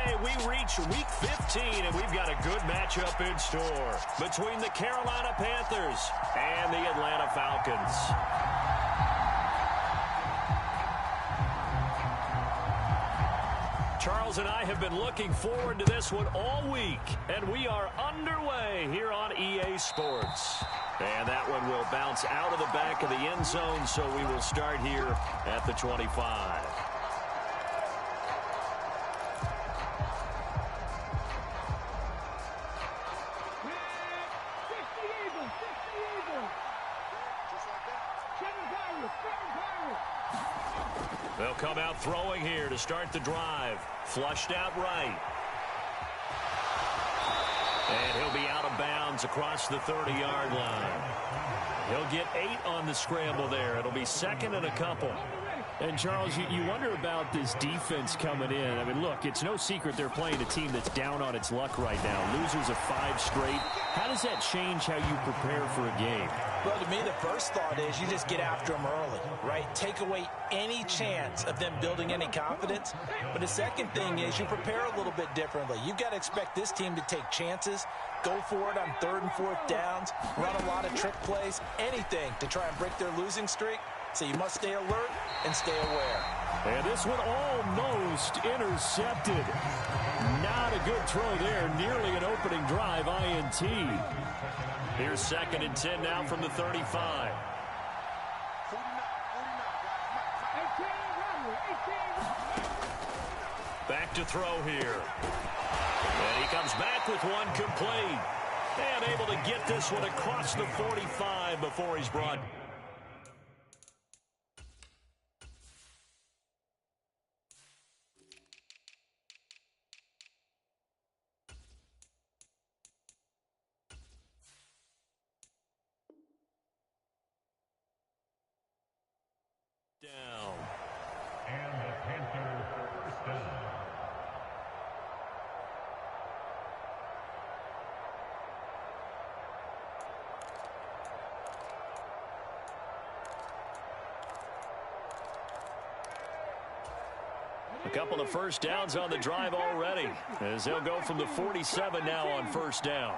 Today we reach Week 15, and we've got a good matchup in store between the Carolina Panthers and the Atlanta Falcons. Charles and I have been looking forward to this one all week, and we are underway here on EA Sports. And that one will bounce out of the back of the end zone, so we will start here at the 25. They'll come out throwing here to start the drive. Flushed out right. And he'll be out of bounds across the 30-yard line. He'll get 8 on the scramble there. It'll be second and a couple. And, Charles, you wonder about this defense coming in. I mean, look, it's no secret they're playing a team that's down on its luck right now. Losers of 5 straight. How does that change how you prepare for a game? Well, to me, the first thought is you just get after them early, right? Take away any chance of them building any confidence. But the second thing is you prepare a little bit differently. You've got to expect this team to take chances, go for it on 3rd and 4th downs, run a lot of trick plays, anything to try and break their losing streak. So you must stay alert and stay aware. And this one almost intercepted. Not a good throw there. Nearly an opening drive, INT. Here's 2nd and 10 now from the 35. Back to throw here. And he comes back with one complete. And able to get this one across the 45 before he's brought down. And the Panthers first down. A couple of first downs on the drive already, as they'll go from the 47 now on first down.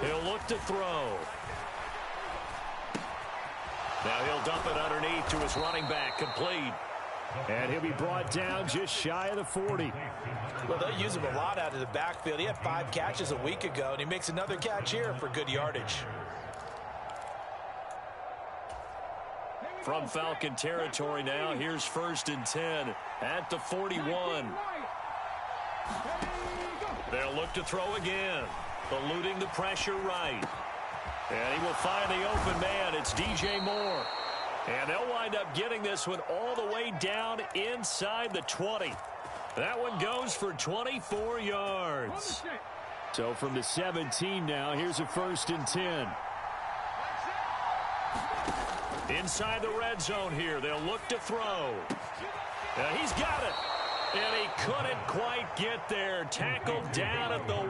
He'll look to throw. Now he'll dump it underneath to his running back, complete. And he'll be brought down just shy of the 40. Well, they'll use him a lot out of the backfield. He had 5 catches a week ago, and he makes another catch here for good yardage. From Falcon territory now, here's 1st and 10 at the 41. They'll look to throw again, eluding the pressure right. And he will find the open man. It's DJ Moore. And they'll wind up getting this one all the way down inside the 20. That one goes for 24 yards. So from the 17 now, here's a 1st and 10. Inside the red zone here, they'll look to throw. He's got it. And he couldn't quite get there. Tackled down at the 1.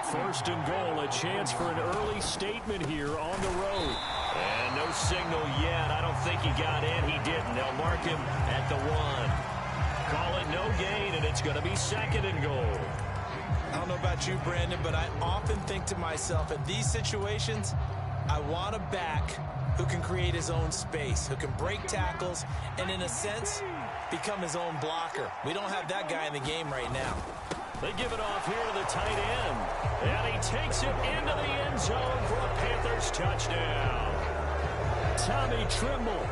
1st and goal, a chance for an early statement here on the road. And no signal yet. I don't think he got in. He didn't. They'll mark him at the 1. Call it no gain, and it's going to be 2nd and goal. I don't know about you, Brandon, but I often think to myself, in these situations, I want a back who can create his own space, who can break tackles, and in a sense, become his own blocker. We don't have that guy in the game right now. They give it off here to the tight end. And he takes it into the end zone for a Panthers touchdown. Tommy Trimble,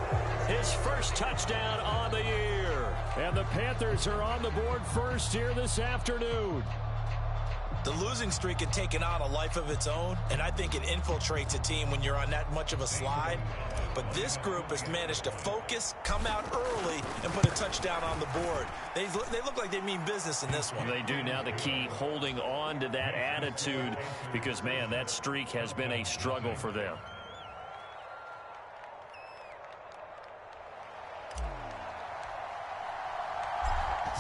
his first touchdown on the year. And the Panthers are on the board first here this afternoon. The losing streak had taken on a life of its own, and I think it infiltrates a team when you're on that much of a slide. But this group has managed to focus, come out early, and put a touchdown on the board. They look like they mean business in this one. They do. Now the key, holding on to that attitude, because, man, that streak has been a struggle for them.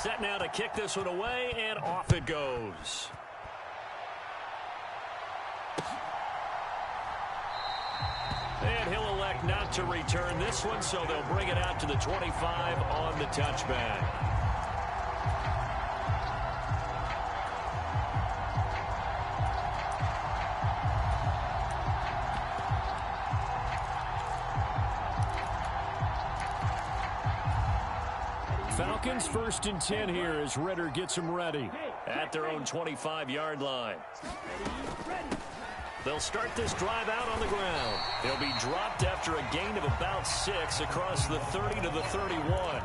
Set now to kick this one away, and off it goes. And he'll elect not to return this one, so they'll bring it out to the 25 on the touchback. Falcons 1st and 10 here as Ritter gets them ready at their own 25-yard line. They'll start this drive out on the ground. They'll be dropped after a gain of about 6 across the 30 to the 31. Well,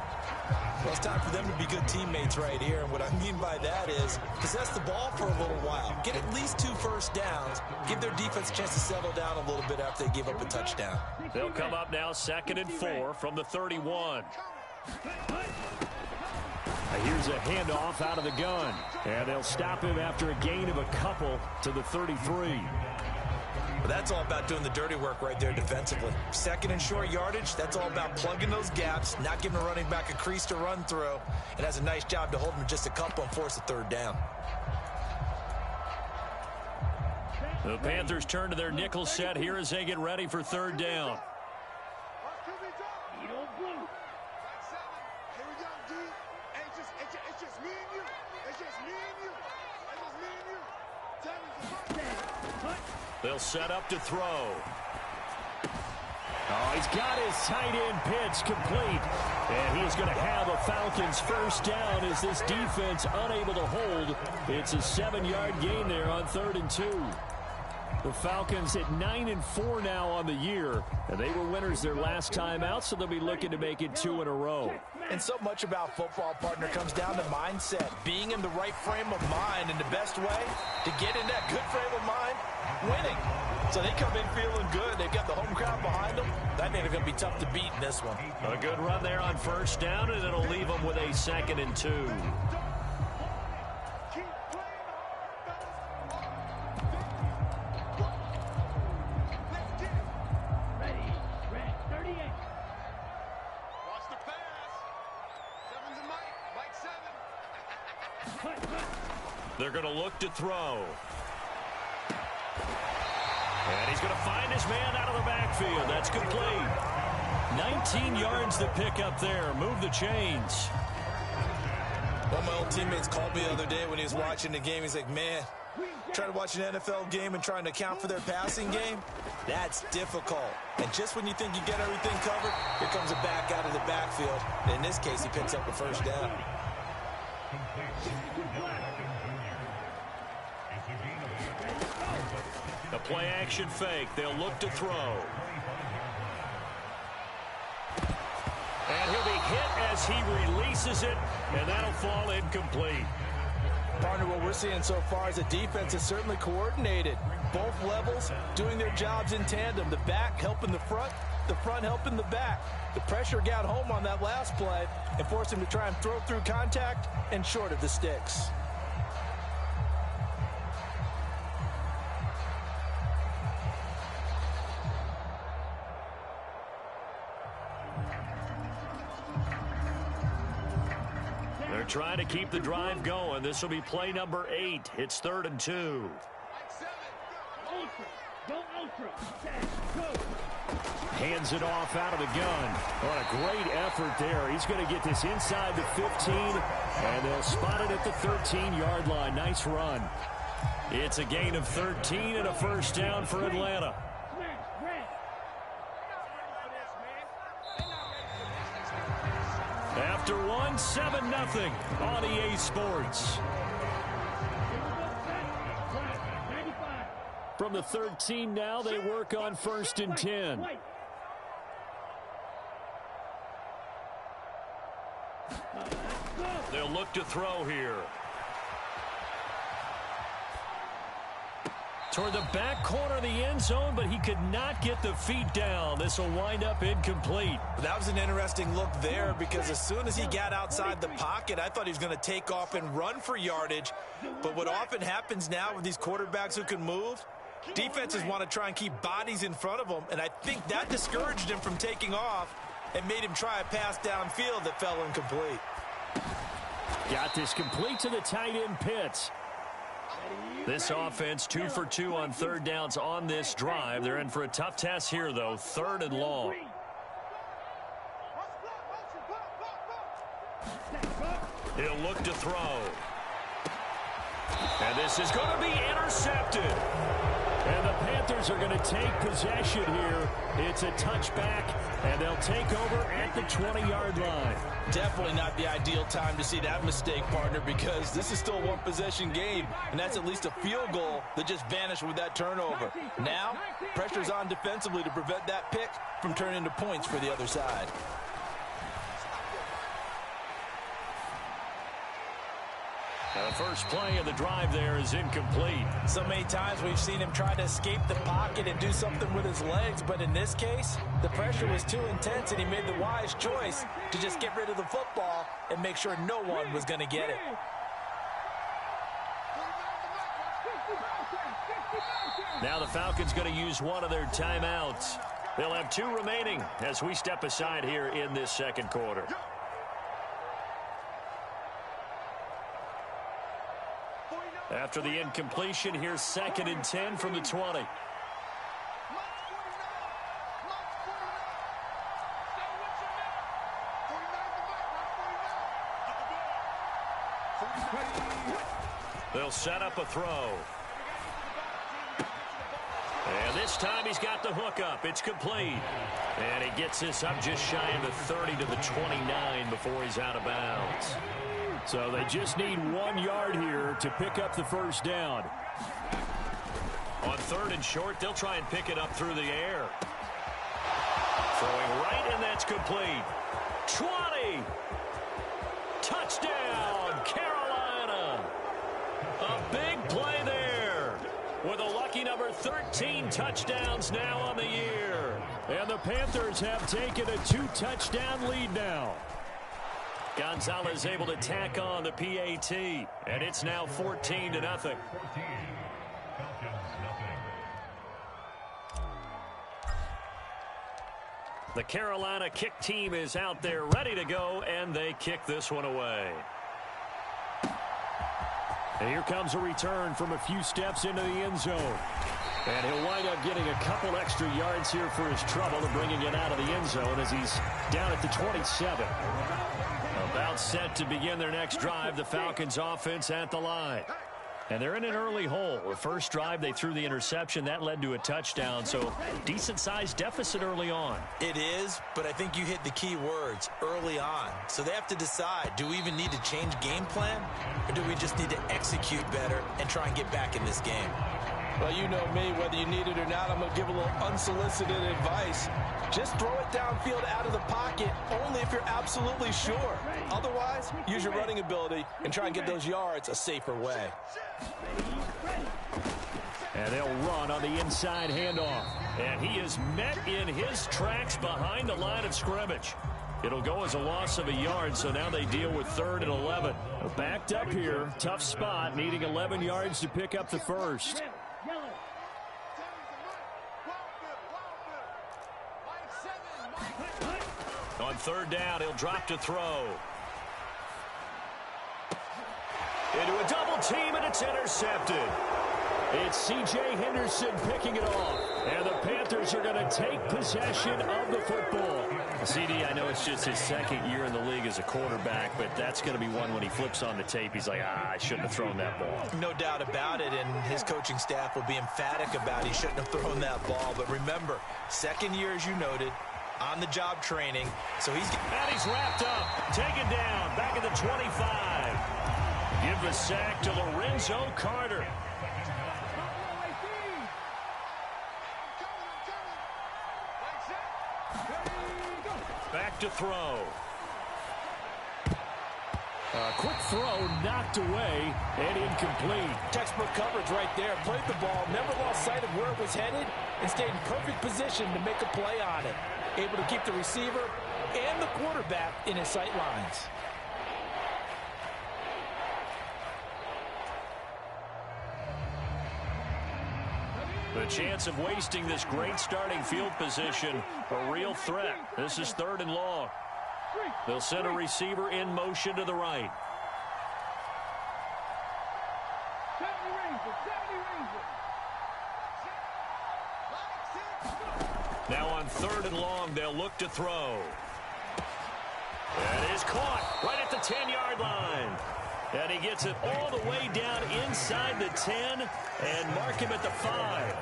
it's time for them to be good teammates right here. And what I mean by that is possess the ball for a little while. Get at least 2 first downs. Give their defense a chance to settle down a little bit after they give up a touchdown. They'll come up now 2nd and 4 from the 31. Here's a handoff out of the gun. And they'll stop him after a gain of a couple to the 33. But that's all about doing the dirty work right there defensively. 2nd and short yardage, that's all about plugging those gaps, not giving a running back a crease to run through, and has a nice job to hold him just a couple and force a 3rd down. The Panthers turn to their nickel set here as they get ready for 3rd down. They'll set up to throw. Oh, he's got his tight end pitch complete. And he's going to have a Falcons 1st down as this defense unable to hold. It's a 7-yard gain there on 3rd and 2. The Falcons at 9-4 now on the year. And they were winners their last time out, so they'll be looking to make it 2 in a row. And so much about football, partner, comes down to mindset. Being in the right frame of mind, and the best way to get in that good frame of mind, winning. So they come in feeling good. They've got the home crowd behind them. That ain't going to be tough to beat in this one. A good run there on 1st down, and it'll leave them with a 2nd and 2. They're going to look to throw. And he's going to find his man out of the backfield. That's complete. 19 yards to pick up there. Move the chains. One of my old teammates called me the other day when he was watching the game. He's like, man, trying to watch an NFL game and trying to account for their passing game, that's difficult. And just when you think you get everything covered, here comes a back out of the backfield. And in this case, he picks up a 1st down. A play-action fake. They'll look to throw. And he'll be hit as he releases it, and that'll fall incomplete. Partner, what we're seeing so far is a defense is certainly coordinated. Both levels doing their jobs in tandem. The back helping the front helping the back. The pressure got home on that last play and forced him to try and throw through contact and short of the sticks. They're trying to keep the drive going. This will be play number 8. It's 3rd and 2. Hands it off out of the gun. What a great effort there. He's going to get this inside the 15, and they'll spot it at the 13-yard line. Nice run. It's a gain of 13 and a 1st down for Atlanta. After one, 7-0 on EA Sports. From the 13 now, they work on 1st and 10. They'll look to throw here. Toward the back corner of the end zone, but he could not get the feet down. This will wind up incomplete. That was an interesting look there because as soon as he got outside the pocket, I thought he was going to take off and run for yardage. But what often happens now with these quarterbacks who can move, defenses want to try and keep bodies in front of them, and I think that discouraged him from taking off and made him try a pass downfield that fell incomplete. Got this complete to the tight end Pitts. This offense 2 for 2 on 3rd downs on this drive. They're in for a tough test here, though. 3rd and long. He'll look to throw. And this is going to be intercepted. And the Panthers are going to take possession here. It's a touchback, and they'll take over at the 20-yard line. Definitely not the ideal time to see that mistake, partner, because this is still a one-possession game, and that's at least a field goal that just vanished with that turnover. Now, pressure's on defensively to prevent that pick from turning into points for the other side. The first play of the drive there is incomplete. So many times we've seen him try to escape the pocket and do something with his legs, but in this case, the pressure was too intense, and he made the wise choice to just get rid of the football and make sure no one was going to get it. Now the Falcons going to use one of their timeouts. They'll have 2 remaining as we step aside here in this second quarter. After the incompletion, here's 2nd and 10 from the 20. They'll set up a throw. And this time he's got the hook up. It's complete. And he gets this up just shy of the 30 to the 29 before he's out of bounds. So they just need 1 yard here to pick up the first down. On 3rd and short, they'll try and pick it up through the air. Throwing right, and that's complete. 20. Touchdown, Carolina. A big play there. With a lucky number 13 touchdowns now on the year. And the Panthers have taken a 2-touchdown lead now. Gonzalez able to tack on the PAT, and it's now 14-0. 14. Falcons, The Carolina kick team is out there ready to go, and they kick this one away. And here comes a return from a few steps into the end zone. And he'll wind up getting a couple extra yards here for his trouble and bringing it out of the end zone as he's down at the 27. About set to begin their next drive, the Falcons offense at the line. And they're in an early hole. The first drive, they threw the interception. That led to a touchdown, so decent-sized deficit early on. It is, but I think you hit the key words, early on. So they have to decide, do we even need to change game plan, or do we just need to execute better and try and get back in this game? Well, you know me, whether you need it or not, I'm going to give a little unsolicited advice. Just throw it downfield out of the pocket, only if you're absolutely sure. Otherwise, use your running ability and try and get those yards a safer way. And they'll run on the inside handoff. And he is met in his tracks behind the line of scrimmage. It'll go as a loss of a yard, so now they deal with 3rd and 11. Backed up here, tough spot, needing 11 yards to pick up the first. On 3rd down, he'll drop to throw. Into a double team, and it's intercepted. It's C.J. Henderson picking it off. And the Panthers are going to take possession of the football. CD, I know it's just his 2nd year in the league as a quarterback, but that's going to be one when he flips on the tape. He's like, I shouldn't have thrown that ball. No doubt about it, and his coaching staff will be emphatic about he shouldn't have thrown that ball. But remember, 2nd year, as you noted, on-the-job training. So he's wrapped up, taken down, back at the 25. Give the sack to Lorenzo Carter. Back to throw. Quick throw knocked away and incomplete. Textbook coverage right there. Played the ball, never lost sight of where it was headed, and stayed in perfect position to make a play on it. Able to keep the receiver and the quarterback in his sight lines. The chance of wasting this great starting field position, a real threat. This is 3rd and long. They'll send a receiver in motion to the right. Now on 3rd and long, they'll look to throw. That is caught right at the 10-yard line. And he gets it all the way down inside the 10 and mark him at the 5.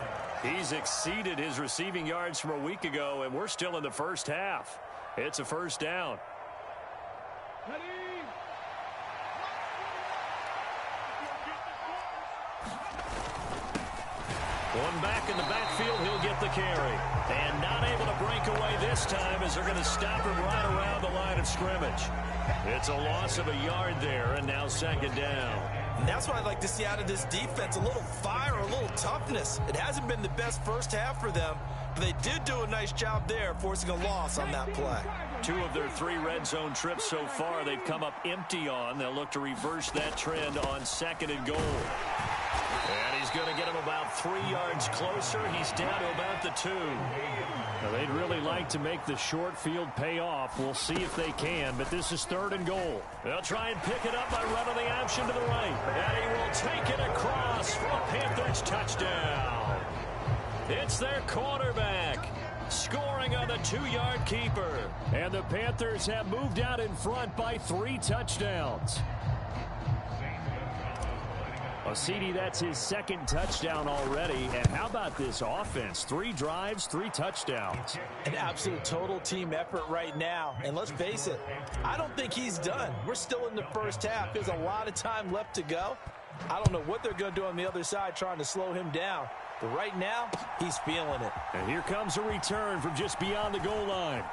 He's exceeded his receiving yards from a week ago, and we're still in the first half. It's a first down. One back in the backfield, he'll get the carry. And not able to break away this time as they're going to stop him right around the line of scrimmage. It's a loss of a yard there, and now second down. And that's what I'd like to see out of this defense, a little fire, a little toughness. It hasn't been the best first half for them, but they did do a nice job there, forcing a loss on that play. 2 of their 3 red zone trips so far, they've come up empty on. They'll look to reverse that trend on second and goal. And he's going to get him about 3 yards closer. He's down to about the 2. Now, they'd really like to make the short field pay off. We'll see if they can, but this is third and goal. They'll try and pick it up by running the option to the right. And he will take it across for a Panthers touchdown. It's their quarterback scoring on the 2-yard keeper. And the Panthers have moved out in front by 3 touchdowns. Well, CD, that's his 2nd touchdown already. And how about this offense? 3 drives, 3 touchdowns. An absolute total team effort right now. And let's face it, I don't think he's done. We're still in the first half. There's a lot of time left to go. I don't know what they're going to do on the other side trying to slow him down. But right now, he's feeling it. And here comes a return from just beyond the goal line.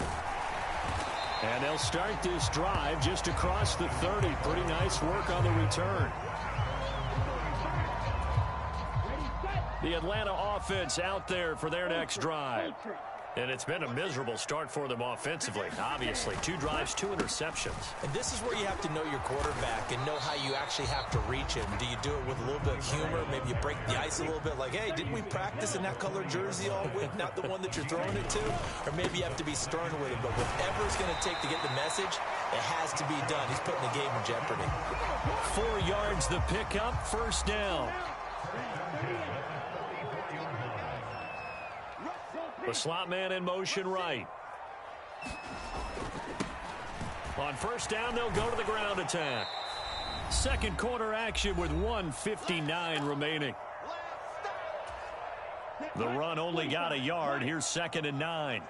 And they'll start this drive just across the 30. Pretty nice work on the return. The Atlanta offense out there for their next drive. And it's been a miserable start for them offensively. Obviously, 2 drives, 2 interceptions. And this is where you have to know your quarterback and know how you actually have to reach him. Do you do it with a little bit of humor? Maybe you break the ice a little bit like, hey, didn't we practice in that color jersey all week? Not the one that you're throwing it to? Or maybe you have to be stern with him. But whatever it's going to take to get the message, it has to be done. He's putting the game in jeopardy. 4 yards the pickup, first down. The slot man in motion right. On first down, they'll go to the ground attack. Second quarter action with 1:59 remaining. The run only got a yard. Here's 2nd and 9.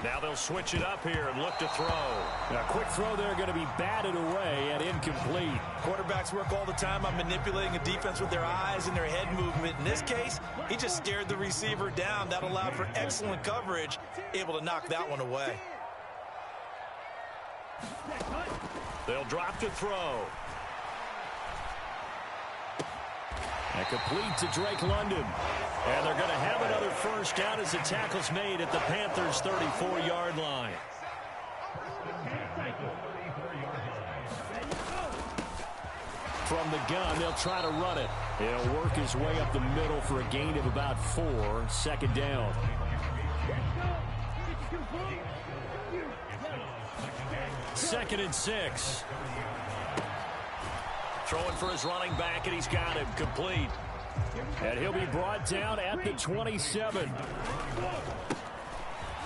Now they'll switch it up here and look to throw. A quick throw there going to be batted away and incomplete. Quarterbacks work all the time on manipulating a defense with their eyes and their head movement. In this case, he just stared the receiver down. That allowed for excellent coverage, able to knock that one away. They'll drop to throw. And complete to Drake London. And they're going to have another first down as the tackle's made at the Panthers' 34-yard line. From the gun, they'll try to run it. He'll work his way up the middle for a gain of about 4. 2nd down. Second and 6. Throwing for his running back, and he's got him complete. And he'll be brought down at the 27.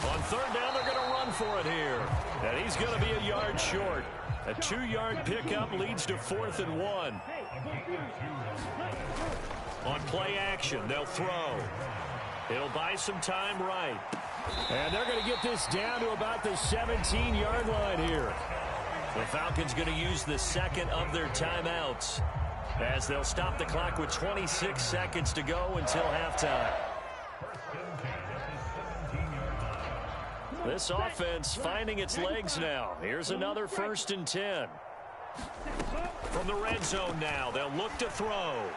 On third down, they're going to run for it here. And he's going to be a yard short. A 2-yard pickup leads to 4th and 1. On play action, they'll throw. It'll buy some time right. And they're going to get this down to about the 17-yard line here. The Falcons going to use the second of their timeouts as they'll stop the clock with 26 seconds to go until halftime. This offense finding its legs now. Here's another 1st and 10. From the red zone now, they'll look to throw.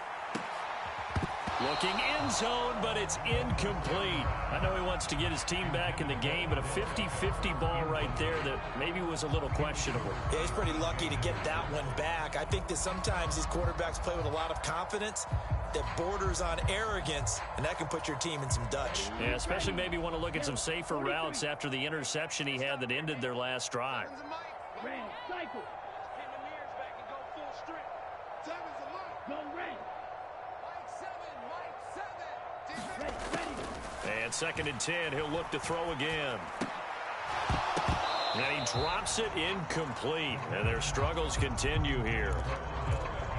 Looking end zone, but it's incomplete. I know he wants to get his team back in the game, but a 50-50 ball right there that maybe was a little questionable. Yeah, he's pretty lucky to get that one back. I think that sometimes these quarterbacks play with a lot of confidence that borders on arrogance, and that can put your team in some Dutch. Yeah, especially maybe want to look at some safer routes after the interception he had that ended their last drive. And 2nd and 10, he'll look to throw again. And he drops it incomplete. And their struggles continue here.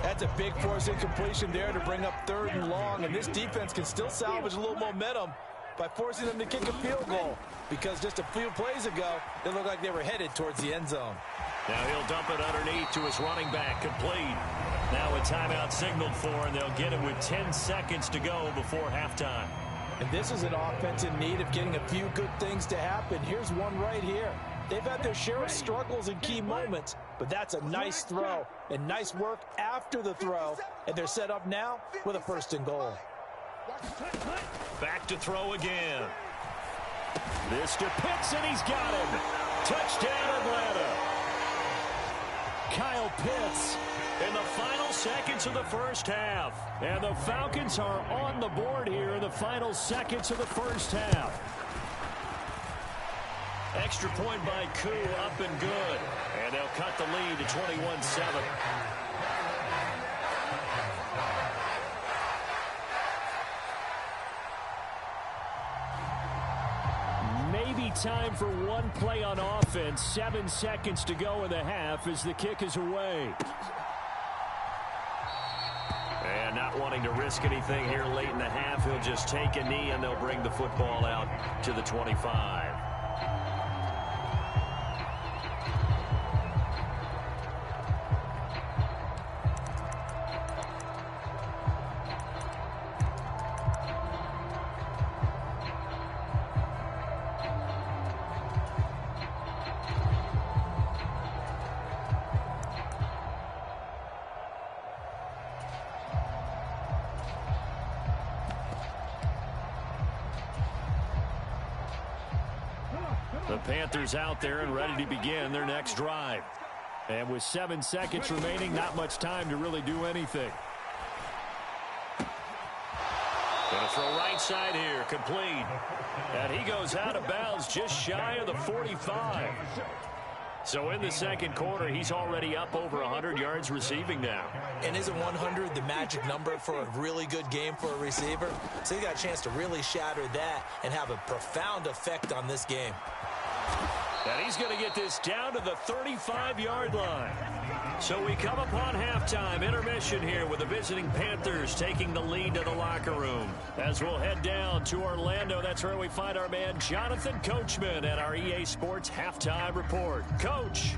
That's a big force incompletion there to bring up 3rd and long. And this defense can still salvage a little momentum by forcing them to kick a field goal. Because just a few plays ago, it looked like they were headed towards the end zone. Now he'll dump it underneath to his running back, complete. Now a timeout signaled for, and they'll get it with 10 seconds to go before halftime. And this is an offense in need of getting a few good things to happen. Here's one right here. They've had their share of struggles in key moments, but that's a nice throw and nice work after the throw. And they're set up now with a 1st and goal. Back to throw again. This to Pitts, and he's got him. Touchdown, Atlanta. Kyle Pitts in the final seconds of the first half. And the Falcons are on the board here in the final seconds of the first half. Extra point by Koo, up and good. And they'll cut the lead to 21-7. Maybe time for one play on offense. 7 seconds to go in the half as the kick is away. And not wanting to risk anything here late in the half, he'll just take a knee and they'll bring the football out to the 25. The Panthers out there and ready to begin their next drive. And with 7 seconds remaining, not much time to really do anything. Going to throw right side here, complete. And he goes out of bounds just shy of the 45. So in the second quarter, he's already up over 100 yards receiving now. And isn't 100 the magic number for a really good game for a receiver? So he got a chance to really shatter that and have a profound effect on this game. And he's going to get this down to the 35-yard line. So we come upon halftime, intermission here with the visiting Panthers taking the lead to the locker room. As we'll head down to Orlando, that's where we find our man Jonathan Coachman at our EA Sports Halftime Report. Coach.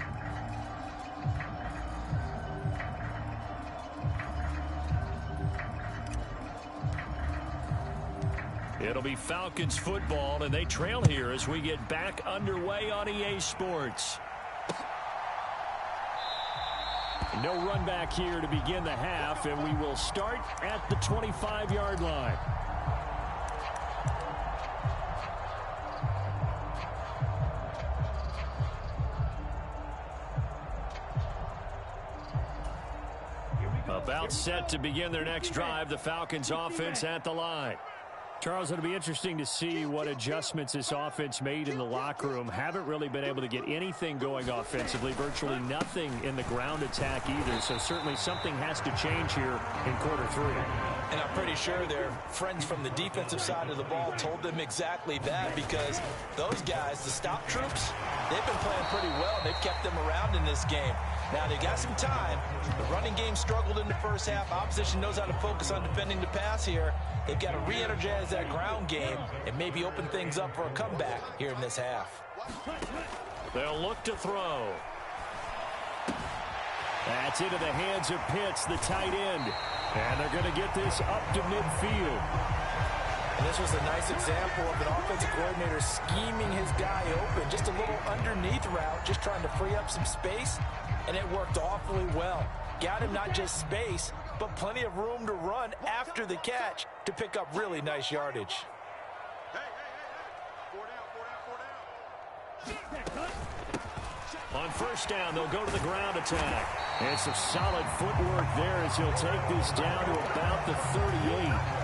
It'll be Falcons football, and they trail here as we get back underway on EA Sports. No run back here to begin the half, and we will start at the 25-yard line. About set to begin their next drive, the Falcons offense at the line. Charles, it'll be interesting to see what adjustments this offense made in the locker room. Haven't really been able to get anything going offensively, virtually nothing in the ground attack either. So certainly something has to change here in quarter 3. And I'm pretty sure their friends from the defensive side of the ball told them exactly that, because those guys, the stop troops, they've been playing pretty well. They've kept them around in this game. Now, they got some time. The running game struggled in the first half. Opposition knows how to focus on defending the pass here. They've got to re-energize that ground game and maybe open things up for a comeback here in this half. They'll look to throw. That's into the hands of Pitts, the tight end. And they're going to get this up to midfield. And this was a nice example of an offensive coordinator scheming his guy open. Just a little underneath route, just trying to free up some space. And it worked awfully well. Got him not just space, but plenty of room to run after the catch to pick up really nice yardage. On first down, they'll go to the ground attack. And some solid footwork there as he'll take this down to about the 38.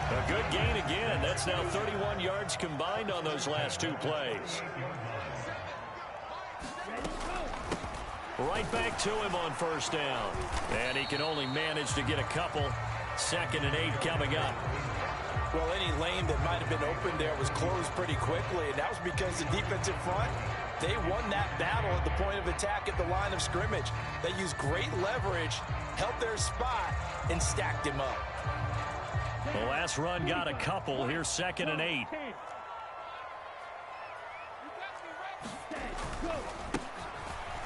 A good gain again. That's now 31 yards combined on those last 2 plays. Right back to him on first down. And he can only manage to get a couple. 2nd and 8 coming up. Well, any lane that might have been open there was closed pretty quickly, and that was because the defensive front, they won that battle at the point of attack at the line of scrimmage. They used great leverage, held their spot, and stacked him up. The last run got a couple. Here's 2nd and 8.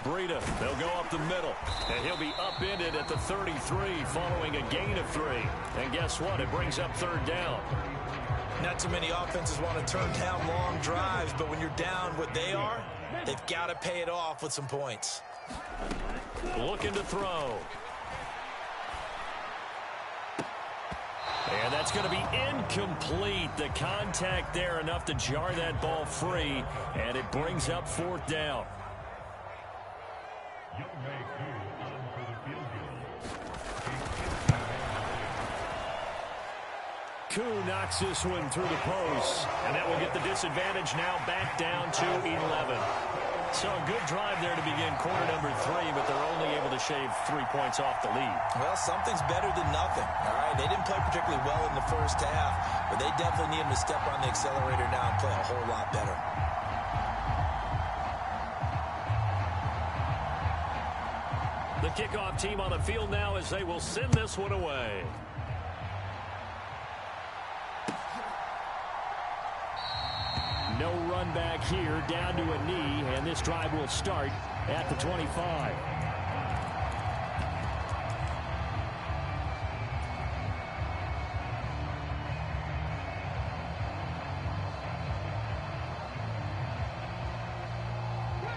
Breida, they'll go up the middle, and he'll be upended at the 33 following a gain of 3. And guess what? It brings up 3rd down. Not too many offenses want to turn down long drives, but when you're down what they are, they've got to pay it off with some points. Looking to throw. And that's going to be incomplete. The contact there enough to jar that ball free, and it brings up 4th down. Koo knocks this one through the post, and that will get the disadvantage now back down to 11. So a good drive there to begin quarter number 3, but they're only able to shave 3 points off the lead. Well, something's better than nothing, all right? They didn't play particularly well in the first half, but they definitely need them to step on the accelerator now and play a whole lot better. The kickoff team on the field now as they will send this one away. No run back here, down to a knee, and this drive will start at the 25.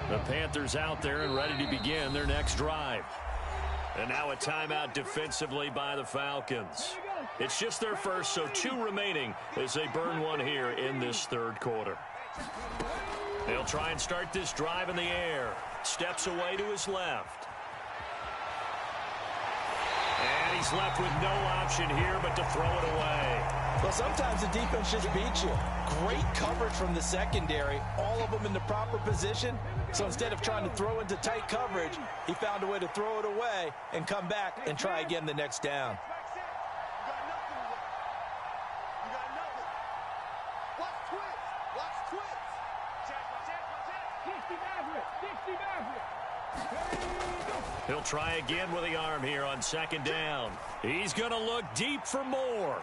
The Panthers out there and ready to begin their next drive. And now a timeout defensively by the Falcons. It's just their first, so 2 remaining as they burn one here in this 3rd quarter. They'll try and start this drive in the air. Steps away to his left. And he's left with no option here but to throw it away. Well, sometimes the defense just beats you. Great coverage from the secondary, all of them in the proper position. So instead of trying to throw into tight coverage, he found a way to throw it away and come back and try again the next down. He'll try again with the arm here on 2nd down. He's going to look deep for more.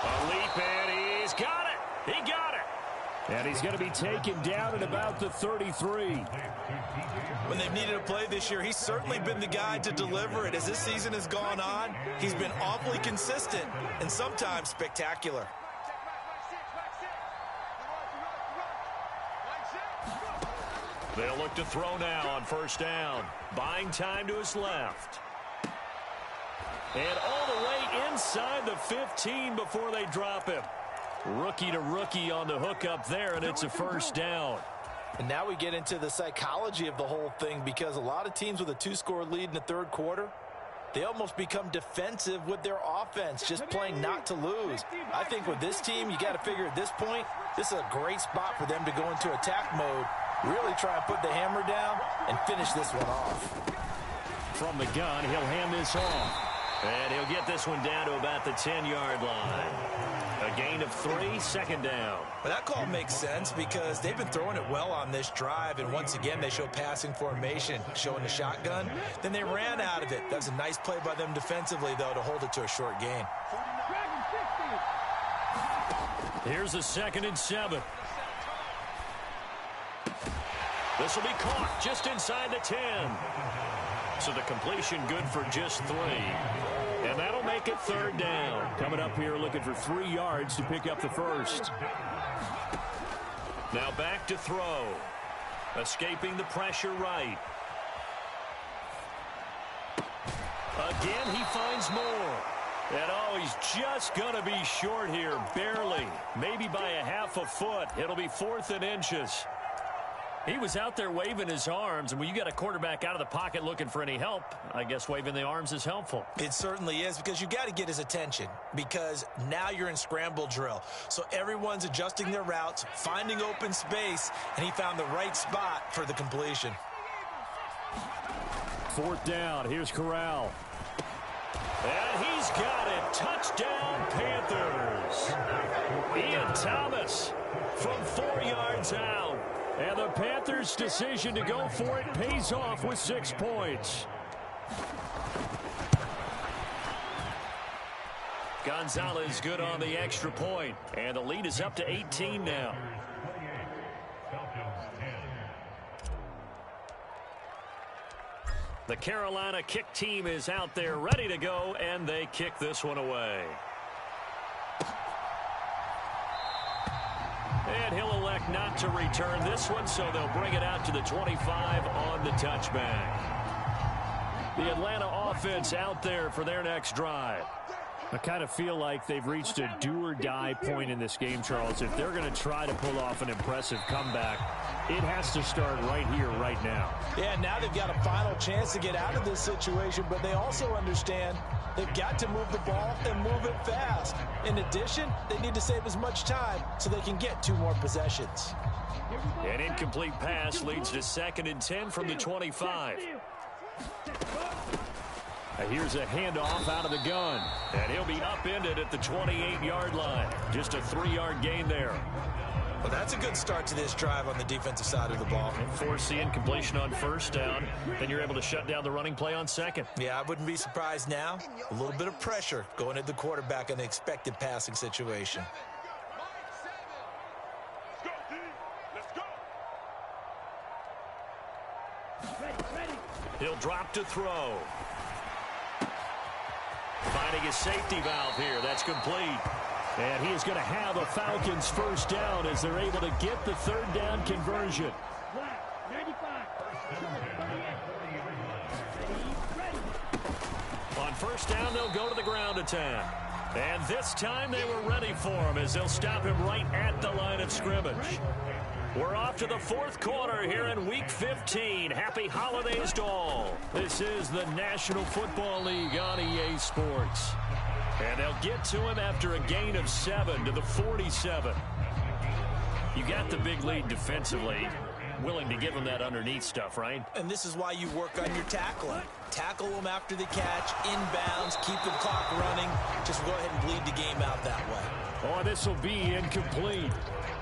A leap, and he's got it. He got it. And he's going to be taken down at about the 33. When they've needed a play this year, he's certainly been the guy to deliver it. As this season has gone on, he's been awfully consistent and sometimes spectacular. They'll look to throw now on 1st down. Buying time to his left. And all the way inside the 15 before they drop him. Rookie to rookie on the hook up there, and it's a 1st down. And now we get into the psychology of the whole thing, because a lot of teams with a 2-score lead in the 3rd quarter, they almost become defensive with their offense, just playing not to lose. I think with this team, you got to figure at this point, this is a great spot for them to go into attack mode, really try and put the hammer down and finish this one off. From the gun, he'll hand this off. And he'll get this one down to about the 10-yard line. A gain of 3, 2nd down. Well, that call makes sense because they've been throwing it well on this drive, and once again they show passing formation, showing the shotgun. Then they ran out of it. That was a nice play by them defensively, though, to hold it to a short gain. Here's a 2nd and 7. This will be caught just inside the 10. So the completion good for just 3. And that'll make it 3rd down. Coming up here looking for 3 yards to pick up the 1st. Now back to throw. Escaping the pressure right. Again, he finds more. And oh, he's just going to be short here, barely. Maybe by a half a foot. It'll be 4th and inches. He was out there waving his arms, and when you got a quarterback out of the pocket looking for any help, I guess waving the arms is helpful. It certainly is, because you got to get his attention, because now you're in scramble drill. So everyone's adjusting their routes, finding open space, and he found the right spot for the completion. 4th down. Here's Corral. And he's got it. Touchdown, Panthers. Ian Thomas from 4 yards out. And the Panthers' decision to go for it pays off with 6 points. Gonzalez good on the extra point. And the lead is up to 18 now. The Carolina kick team is out there ready to go, and they kick this one away. And he'll elect not to return this one, so they'll bring it out to the 25 on the touchback. The Atlanta offense out there for their next drive. I kind of feel like they've reached a do-or-die point in this game, Charles. If they're going to try to pull off an impressive comeback, it has to start right here, right now. Yeah, now they've got a final chance to get out of this situation, but they also understand they've got to move the ball and move it fast. In addition, they need to save as much time so they can get 2 more possessions. An incomplete pass leads to 2nd and 10 from the 25. Here's a handoff out of the gun. And he'll be upended at the 28-yard line. Just a 3-yard gain there. Well, that's a good start to this drive on the defensive side of the ball. And force the incompletion on 1st down. Then you're able to shut down the running play on 2nd. Yeah, I wouldn't be surprised now. A little bit of pressure going at the quarterback in the expected passing situation. He'll drop to throw. Finding his safety valve here. That's complete. And he is going to have a Falcons 1st down as they're able to get the 3rd down conversion. On 1st down, they'll go to the ground attack. And this time they were ready for him as they'll stop him right at the line of scrimmage. We're off to the 4th quarter here in Week 15. Happy holidays to all. This is the National Football League on EA Sports. And they'll get to him after a gain of 7 to the 47. You got the big lead defensively. Willing to give him that underneath stuff, right? And this is why you work on your tackling. Tackle them after the catch, inbounds, keep the clock running. Just go ahead and bleed the game out that way. Oh, this will be incomplete.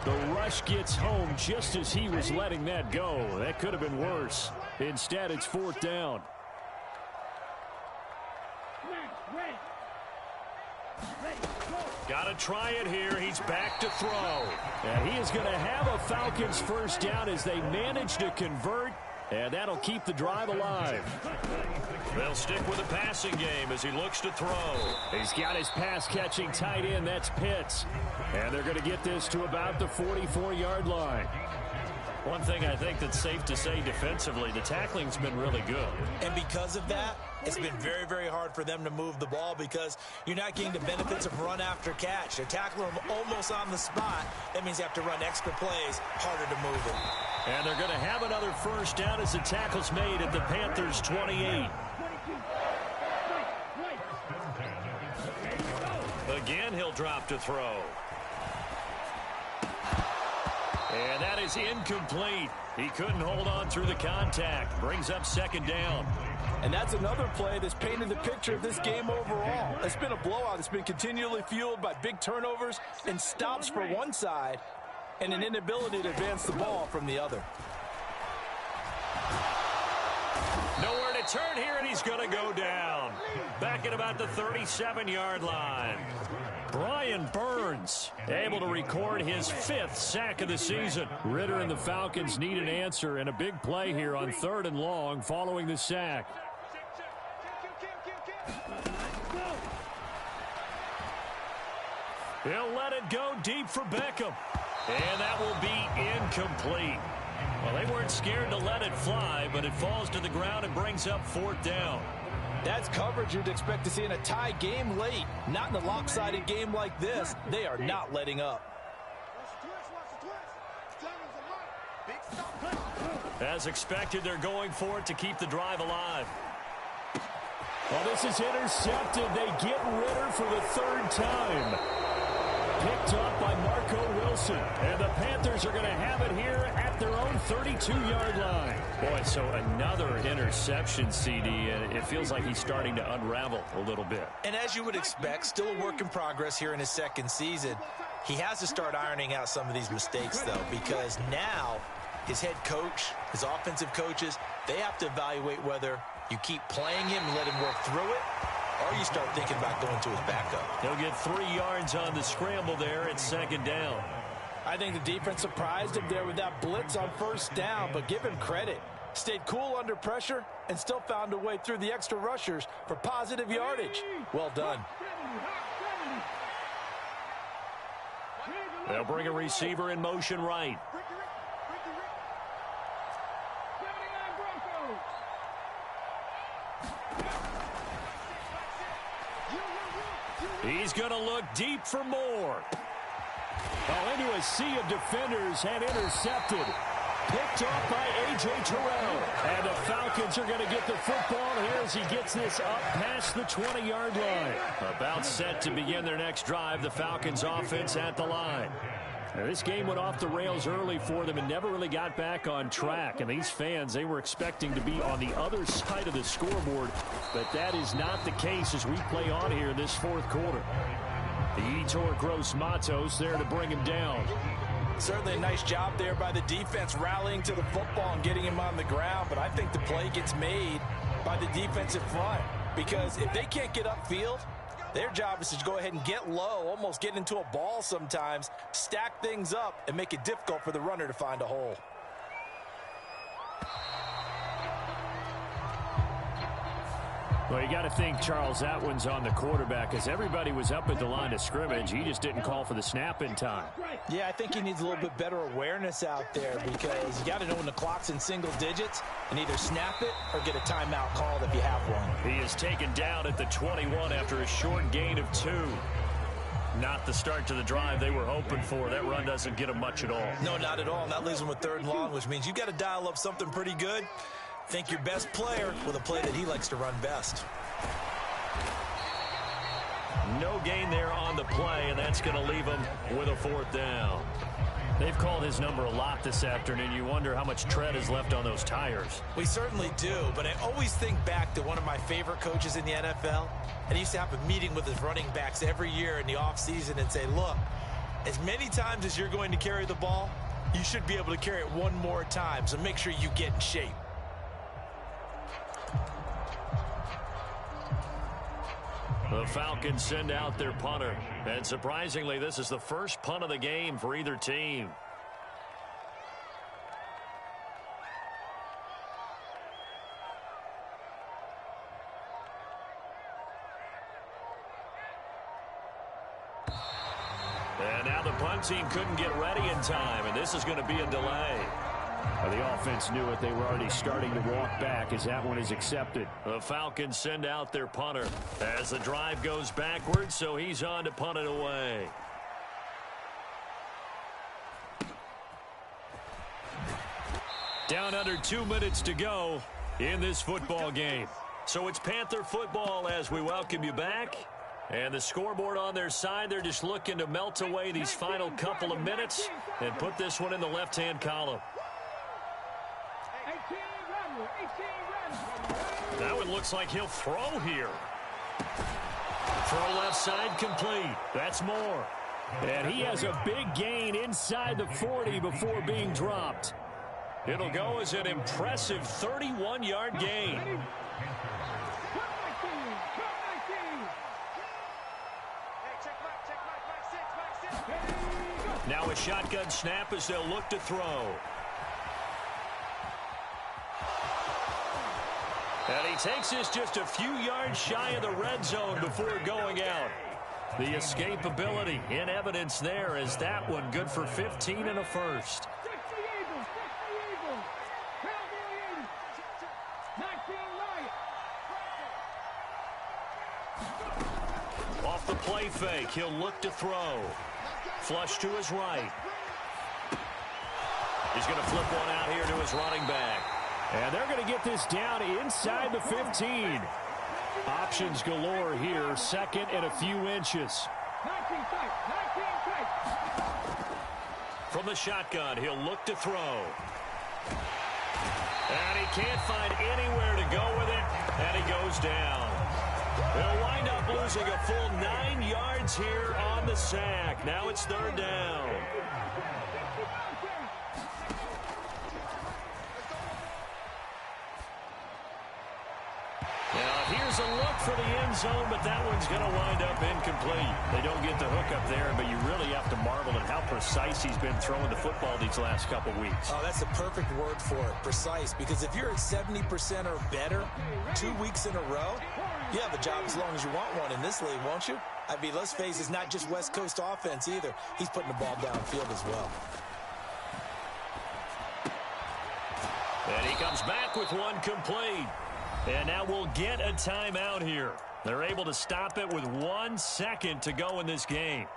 The rush gets home just as he was letting that go. That could have been worse. Instead, it's 4th down. Got to try it here. He's back to throw. And he is going to have a Falcons 1st down as they manage to convert. And that'll keep the drive alive. They'll stick with the passing game as he looks to throw. He's got his pass-catching tight end. That's Pitts. And they're going to get this to about the 44-yard line. One thing I think that's safe to say defensively, the tackling's been really good. And because of that, it's been very, very hard for them to move the ball because you're not getting the benefits of run after catch. They're tackling them almost on the spot. That means you have to run extra plays, harder to move it. And they're going to have another 1st down as the tackle's made at the Panthers' 28. Again, he'll drop to throw. And that is incomplete. He couldn't hold on through the contact. Brings up 2nd down. And that's another play that's painted the picture of this game overall. It's been a blowout. It's been continually fueled by big turnovers and stops for one side and an inability to advance the ball from the other. Nowhere to turn here, and he's going to go down. Back at about the 37-yard line. Brian Burns able to record his 5th sack of the season. Ritter and the Falcons need an answer, and a big play here on 3rd and long following the sack. He'll let it go deep for Beckham. And that will be incomplete. Well, they weren't scared to let it fly, but it falls to the ground and brings up 4th down. That's coverage you'd expect to see in a tie game late. Not in a lopsided game like this. They are not letting up. As expected, they're going for it to keep the drive alive. Well, this is intercepted. They get Ritter for the 3rd time. Picked up by Marco Wilson. And the Panthers are going to have it here at their own 32-yard line. Boy, so another interception, CD, and it feels like he's starting to unravel a little bit. And as you would expect, still a work in progress here in his second season. He has to start ironing out some of these mistakes, though, because now his head coach, his offensive coaches, they have to evaluate whether you keep playing him and let him work through it, or you start thinking about going to his backup. He'll get 3 yards on the scramble there. It's second down. I think the defense surprised him there with that blitz on first down, but give him credit. Stayed cool under pressure and still found a way through the extra rushers for positive yardage. Well done. They'll bring a receiver in motion right. He's going to look deep for more. Oh, into a sea of defenders and intercepted. Picked off by A.J. Terrell. And the Falcons are going to get the football here as he gets this up past the 20-yard line. About set to begin their next drive. The Falcons offense at the line. Now, this game went off the rails early for them and never really got back on track. And these fans, they were expecting to be on the other side of the scoreboard. But that is not the case as we play on here in this fourth quarter. The Etor Gross Matos there to bring him down. Certainly a nice job there by the defense rallying to the football and getting him on the ground. But I think the play gets made by the defensive front. Because if they can't get upfield, their job is to go ahead and get low, almost get into a ball sometimes, stack things up, and make it difficult for the runner to find a hole. Well, you got to think, Charles, that one's on the quarterback as everybody was up at the line of scrimmage. He just didn't call for the snap in time. Yeah, I think he needs a little bit better awareness out there because you got to know when the clock's in single digits and either snap it or get a timeout called if you have one. He is taken down at the 21 after a short gain of 2. Not the start to the drive they were hoping for. That run doesn't get them much at all. No, not at all. And that leaves them with 3rd and long, which means you've got to dial up something pretty good. Think your best player with a play that he likes to run best. No gain there on the play, and that's going to leave him with a 4th down. They've called his number a lot this afternoon. You wonder how much tread is left on those tires. We certainly do, but I always think back to one of my favorite coaches in the NFL. And he used to have a meeting with his running backs every year in the offseason and say, look, as many times as you're going to carry the ball, you should be able to carry it one more time, so make sure you get in shape. The Falcons send out their punter. And surprisingly, this is the first punt of the game for either team. And now the punt team couldn't get ready in time, and this is going to be a delay. Well, the offense knew it. They were already starting to walk back as that one is accepted. The Falcons send out their punter as the drive goes backwards, so he's on to punt it away. Down under 2 minutes to go in this football game. So it's Panther football as we welcome you back. And the scoreboard on their side, they're just looking to melt away these final couple of minutes and put this one in the left-hand column. That one looks like he'll throw here. Throw left side complete. That's Moore. And he has a big gain inside the 40 before being dropped. It'll go as an impressive 31-yard gain. Now a shotgun snap as they'll look to throw. And he takes this just a few yards shy of the red zone before going out. The escapability in evidence there as that one good for 15 and a first. Off the play fake, he'll look to throw. Flush to his right. He's going to flip one out here to his running back. And they're going to get this down inside the 15. Options galore here. Second and a few inches. From the shotgun, he'll look to throw. And he can't find anywhere to go with it, and he goes down. They'll wind up losing a full 9 yards here on the sack. Now it's 3rd down. Now here's a look for the end zone, but that one's going to wind up incomplete. They don't get the hook up there, but you really have to marvel at how precise he's been throwing the football these last couple weeks. Oh, that's the perfect word for it, precise, because if you're at 70% or better 2 weeks in a row, you have a job as long as you want one in this league, won't you? I mean, let's face it, it's not just West Coast offense either. He's putting the ball downfield as well. And he comes back with one complete. And now we'll get a timeout here. They're able to stop it with 1 second to go in this game.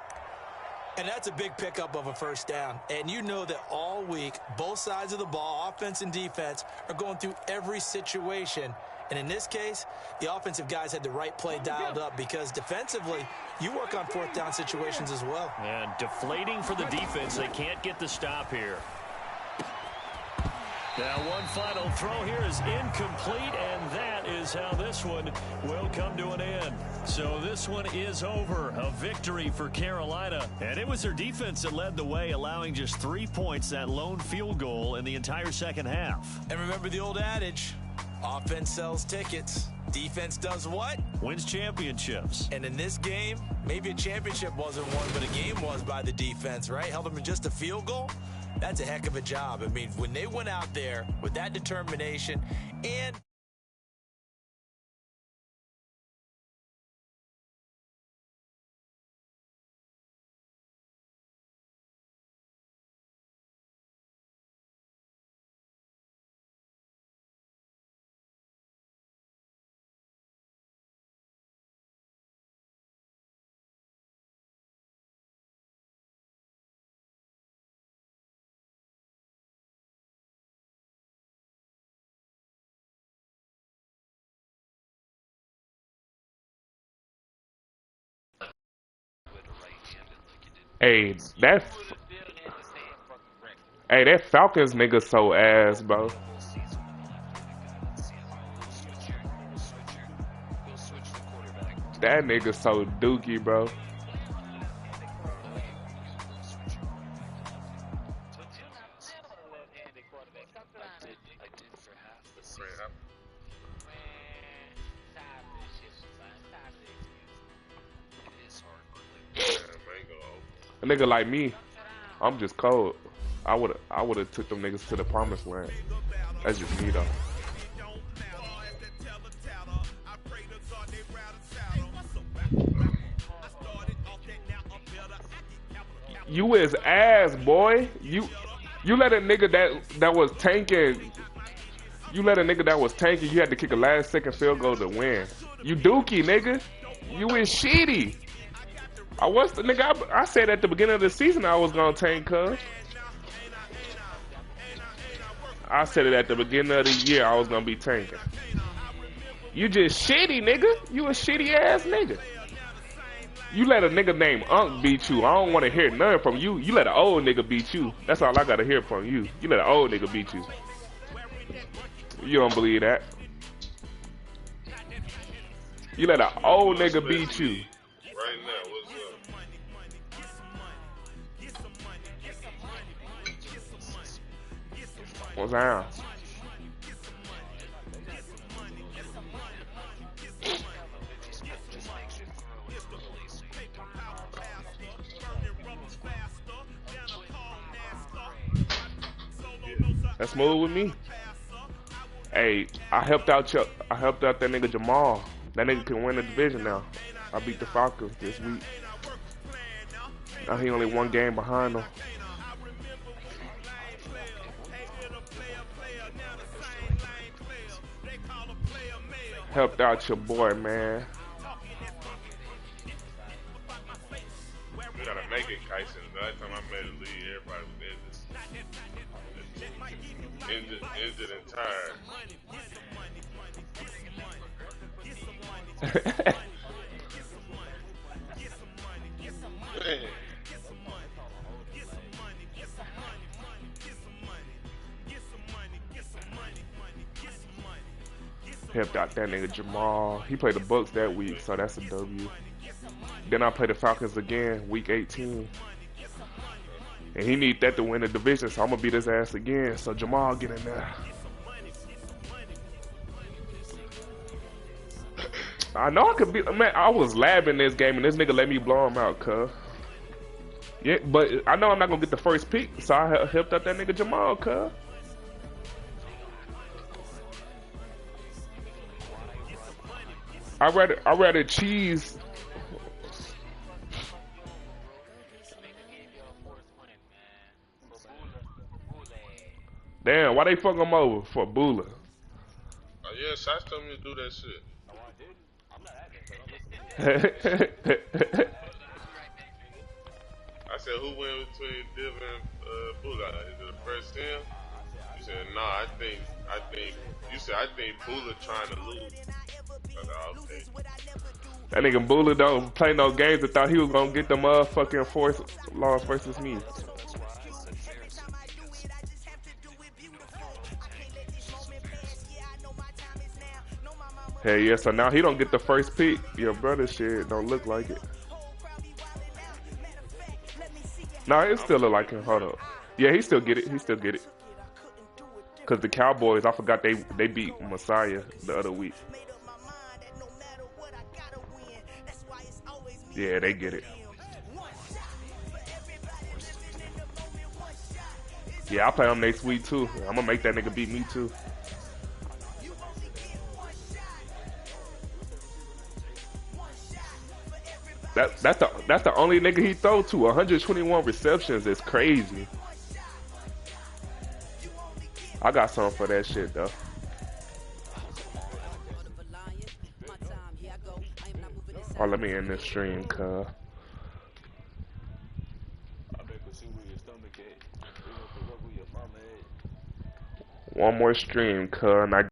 And that's a big pickup of a first down. And you know that all week, both sides of the ball, offense and defense, are going through every situation. And in this case, the offensive guys had the right play dialed up because defensively, you work on 4th down situations as well. And deflating for the defense. They can't get the stop here. Now one final throw here is incomplete, and that is how this one will come to an end. So this one is over. A victory for Carolina. And it was their defense that led the way, allowing just 3 points, that lone field goal in the entire second half. And remember the old adage, offense sells tickets. Defense does what? Wins championships. And in this game, maybe a championship wasn't won, but a game was by the defense, right? Held them in just a field goal. That's a heck of a job. I mean, when they went out there with that determination and Hey, that Falcons nigga so ass, bro. That nigga so dookie, bro. A nigga like me, I'm just cold. I would've took them niggas to the promised land. That's just me though. You is ass, boy. You let a nigga that was tanking. You let a nigga that was tanking. You had to kick a last-second field goal to win. You dookie, nigga. You is shitty. I said at the beginning of the season I was gonna tank, cuz. I said it at the beginning of the year I was gonna be tanking. You just shitty, nigga. You a shitty ass nigga. You let a nigga named Unc beat you. I don't want to hear nothing from you. You let an old nigga beat you. That's all I gotta hear from you. You let an old nigga beat you. You don't believe that. You let an old nigga beat you. Right now, what's up? What's down? That's smooth with me. Hey, I helped out that nigga Jamal. That nigga can win the division now. I beat the Falcons this week. Now he only 1 game behind them. Helped out your boy, man. We gotta make it, Kyson. The last time I made a league, everybody was injured and tired. Helped out that nigga Jamal. He played the Bucks that week, so that's a W. Then I play the Falcons again, week 18. And he need that to win the division, so I'm gonna beat his ass again. So Jamal get in there. I know I could be, man, I was labbing this game and this nigga let me blow him out, cuz. Yeah, but I know I'm not gonna get the first pick, so I helped out that nigga Jamal, cuz. I rather cheese. Damn, why they fuck him over for Bula? Oh yeah, Shots told me to do that shit. I said, who went between Div and Bula? Is it the first team? You said, no, I think, you said, I think Bula trying to lose. I said, oh, okay. That nigga Bula don't play no games and thought he was gonna get the motherfucking force loss versus me. Hey, yeah, so now he don't get the first pick. Your brother shit don't look like it. Nah, it still look like him. Hold up. Yeah, he still get it. He still get it. Cause the Cowboys, I forgot they beat Messiah the other week. Yeah, they get it. Yeah, I'll play him next week too. I'm gonna make that nigga beat me too. That's the only nigga he throw to. 121 receptions is crazy. I got something for that shit though. Oh, let me end this stream, cuz. One more stream, cuz.